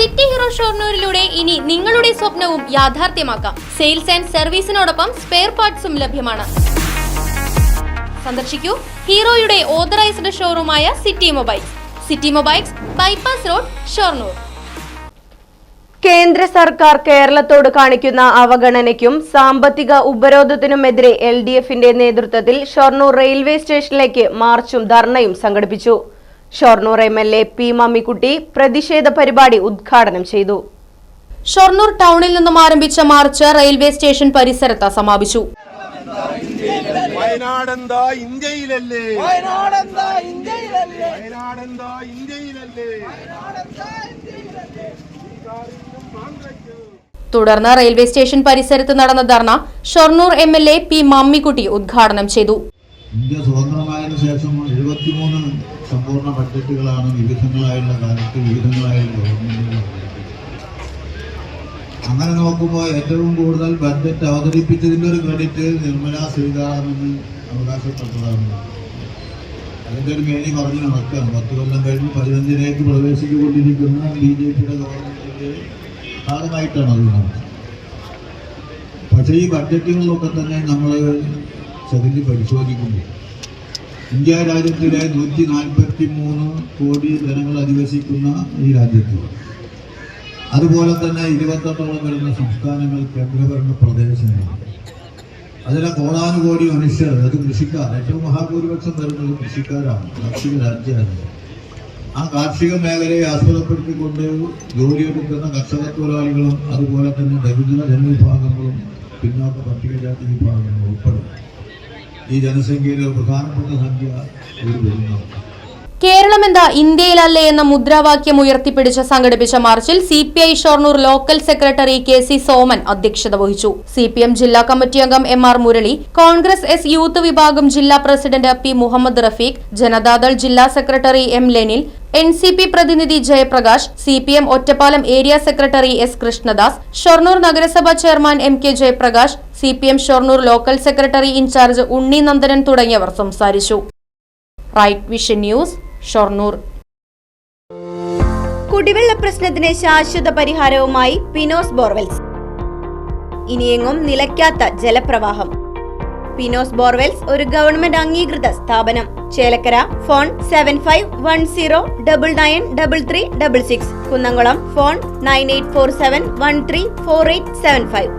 City hero ഷൊർണൂരിലൂടെ ഇനി നിങ്ങളുടെ സ്വപ്നവും യാഥാർത്ഥ്യമാക്കാം. സെയിൽസ് ആൻഡ് സർവീസിനോടൊപ്പം സ്പെയർ പാർട്സും ലഭ്യമാണ്. സന്ദർശിക്കൂ ഹീറോയുടെ ഓതറൈസ്ഡ് ഷോറൂമായ city mobiles. City mobiles, bypass road, Shoranur. കേന്ദ്ര സർക്കാർ കേരളത്തോട് കാണിക്കുന്ന അവഗണനയ്ക്കും സാമ്പത്തിക ഉപരോധത്തിനുമെതിരെ LDFന്റെ നേതൃത്വത്തിൽ ഷൊർണൂർ റെയിൽവേ സ്റ്റേഷനിലേക്ക് മാർച്ചും ധർണയും സംഘടിപ്പിച്ചു. ഷൊർണൂർ MLA P മമ്മിക്കുട്ടി പ്രതിഷേധ പരിപാടി ഉദ്ഘാടനം ചെയ്തു. ഷൊർണൂർ ടൗണിൽ നിന്നും ആരംഭിച്ച മാർച്ച് റെയിൽവേ സ്റ്റേഷൻ പരിസരത്ത് സമാപിച്ചു. വയനാടെന്താ ഇന്ത്യയിലല്ലേ, വയനാടെന്താ ഇന്ത്യയിലല്ലേ, വയനാടെന്താ ഇന്ത്യയിലല്ലേ. തുടർന്ന് റെയിൽവേ സ്റ്റേഷൻ പരിസരത്ത് നടന്ന ധർണ ഷൊർണൂർ MLA P മമ്മിക്കുട്ടി ഉദ്ഘാടനം ചെയ്തു. ഇന്ത്യ സ്വതന്ത്രമായതിനു ശേഷം 73 സമ്പൂർണ്ണ ബഡ്ജറ്റുകളാണ് വിവിധങ്ങളായുള്ള കാലത്ത് വിവിധങ്ങളായുള്ള ഗവൺമെന്റുകൾ. അങ്ങനെ നോക്കുമ്പോൾ ഏറ്റവും കൂടുതൽ ബഡ്ജറ്റ് അവതരിപ്പിച്ചതിൻ്റെ ഒരു ക്രെഡിറ്റ് നിർമ്മലാ സീതാരാമന് അവകാശപ്പെട്ടതാണ്. അതിൻ്റെ ഒരു മേനി പറഞ്ഞു നടക്കുകയാണ്. 10 കൊല്ലം കഴിഞ്ഞ് 15ലേക്ക് പ്രവേശിച്ചുകൊണ്ടിരിക്കുന്ന BJPയുടെ ഗവൺമെന്റിന്റെ ഭാഗമായിട്ടാണ് അത് നടന്നത്. പക്ഷേ ഈ ബഡ്ജറ്റുകളിലൊക്കെ തന്നെ നമ്മൾ ചതിഞ്ഞ് പരിശോധിക്കുമ്പോൾ ഇന്ത്യ രാജ്യത്തിലെ 143 കോടി ജനങ്ങൾ അധിവസിക്കുന്ന ഈ രാജ്യത്ത്, അതുപോലെ തന്നെ 28 വരുന്ന സംസ്ഥാനങ്ങൾ, കേന്ദ്രഭരണ പ്രദേശങ്ങൾ, അതിലെ കോടാനുകോടി മനുഷ്യർ, അത് കൃഷിക്കാർ, ഏറ്റവും മഹാഭൂരിപക്ഷം വരുന്നത് കൃഷിക്കാരാണ്, കാർഷിക രാജ്യമാണ്. ആ കാർഷിക മേഖലയെ ആസ്പദപ്പെടുത്തിക്കൊണ്ട് ജോലിയെടുക്കുന്ന കർഷക തൊഴിലാളികളും അതുപോലെ തന്നെ ദരിദ്ര ജനവിഭാഗങ്ങളും പിന്നോക്ക പട്ടികജാതി വിഭാഗങ്ങളും ഉൾപ്പെടും. ഈ ജനസംഖ്യയിലെ പ്രധാനപ്പെട്ട സംഖ്യ ഒരു വരുന്നതാണ്. കേരളമെന്താ ഇന്ത്യയിലല്ലേ എന്ന മുദ്രാവാക്യം ഉയർത്തിപ്പിടിച്ച് സംഘടിപ്പിച്ച മാർച്ചിൽ CPI Shoranur local secretary KC Soman അധ്യക്ഷത വഹിച്ചു. CPM ജില്ലാ കമ്മിറ്റി അംഗം MR Murali, Congress S youth വിഭാഗം ജില്ലാ പ്രസിഡന്റ് P മുഹമ്മദ് റഫീഖ്, ജനതാദൾ ജില്ലാ സെക്രട്ടറി M ലെനിൽ, NCP പ്രതിനിധി Jayaprakash, CPM Ottapalam area secretary S Krishnadas, Shoranur നഗരസഭ chairman MK Jayaprakash, CPM Shoranur local secretary incharge Unni Nandanan തുടങ്ങിയവർ സംസാരിച്ചു. Right vision news, Shoranur. കുടിവെള്ള പ്രശ്നത്തിന് ശാശ്വത പരിഹാരവുമായി പിനോസ് ബോർവെൽസ്. ഇനിയെങ്ങും നിലയ്ക്കാത്ത ജലപ്രവാഹം. പിനോസ് ബോർവെൽസ് ഒരു ഗവൺമെന്റ് അംഗീകൃത സ്ഥാപനം. ചേലക്കര. ഫോൺ 7510993366. കുന്നംകുളം. ഫോൺ 9847134875.